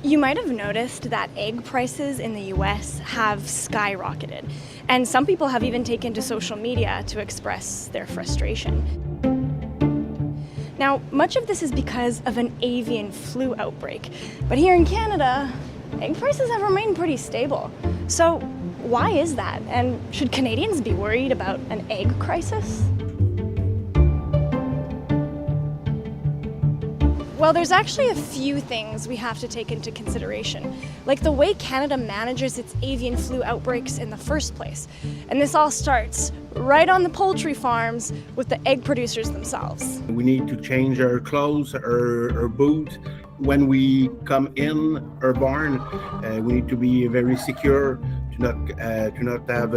You might have noticed that egg prices in the US have skyrocketed, and some people have even taken to social media to express their frustration. Now, much of this is because of an avian flu outbreak, but here in Canada, egg prices have remained pretty stable. So, why is that? And should Canadians be worried about an egg crisis? Well, there's actually a few things we have to take into consideration, like the way Canada manages its avian flu outbreaks in the first place. And this all starts right on the poultry farms with the egg producers themselves. We need to change our clothes, our boots. When we come in our barn, we need to be very secure to not have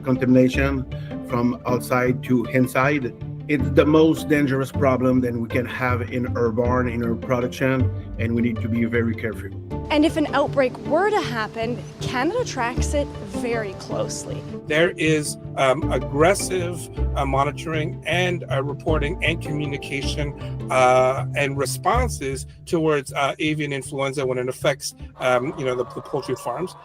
contamination from outside to inside. It's the most dangerous problem that we can have in our barn, in our production, and we need to be very careful. And if an outbreak were to happen, Canada tracks it very closely. There is aggressive monitoring and reporting and communication and responses towards avian influenza when it affects the poultry farms.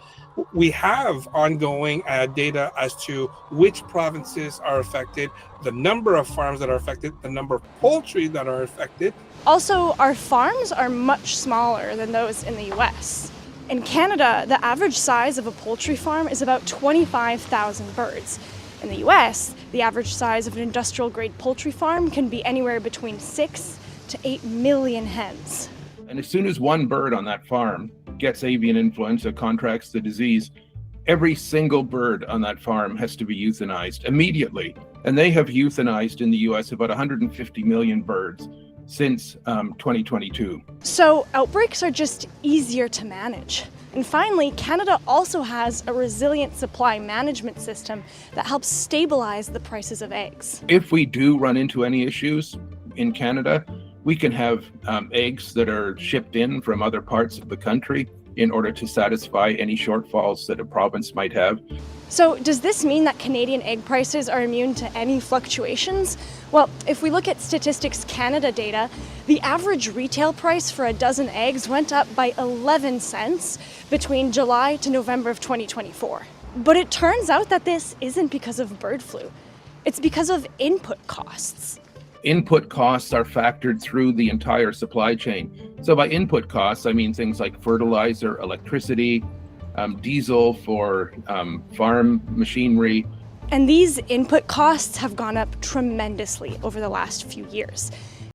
We have ongoing data as to which provinces are affected, the number of farms that are affected, the number of poultry that are affected. Also, our farms are much smaller than those in the US. In Canada, the average size of a poultry farm is about 25,000 birds. In the US, the average size of an industrial-grade poultry farm can be anywhere between 6 to 8 million hens. And as soon as one bird on that farm gets avian influenza, contracts the disease, every single bird on that farm has to be euthanized immediately. And they have euthanized in the US about 150 million birds since 2022. So outbreaks are just easier to manage. And finally, Canada also has a resilient supply management system that helps stabilize the prices of eggs. If we do run into any issues in Canada, we can have eggs that are shipped in from other parts of the country in order to satisfy any shortfalls that a province might have. So does this mean that Canadian egg prices are immune to any fluctuations? Well, if we look at Statistics Canada data, the average retail price for a dozen eggs went up by 11 cents between July to November of 2024. But it turns out that this isn't because of bird flu. It's because of input costs. Input costs are factored through the entire supply chain. So by input costs, I mean things like fertilizer, electricity, diesel for farm machinery. And these input costs have gone up tremendously over the last few years.